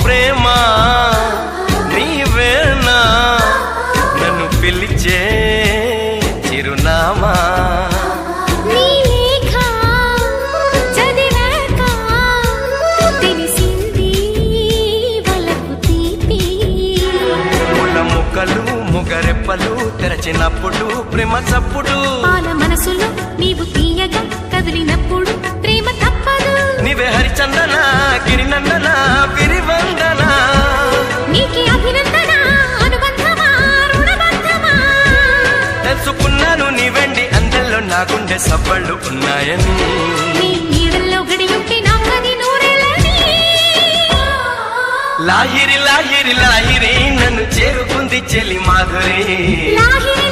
ప్రేమ నీవేనా నన్ను పిలిచే చిరునామా ముగరెప్పలు తెరచినప్పుడు ప్రేమ చప్పుడు పాల మనసులో నీవు తీయగా కదిలినప్పుడు ప్రేమ తప్పదు నీవే హరిచందన గిరినందన విరివందన నీకి అభినందన అనుబంధమా రుణబంధమా తెలుసుకున్నాను నీ వెండి అందెల్లో నా గుండె సవ్వళ్ళు ఉన్నాయని నీ నీడల్లో గడియుంటే నాకది నూరేళ్ళని లాహిరి లాహిరి లాహిరి నన్ను చేరుకుంది చెలి మాధురి లాహిరి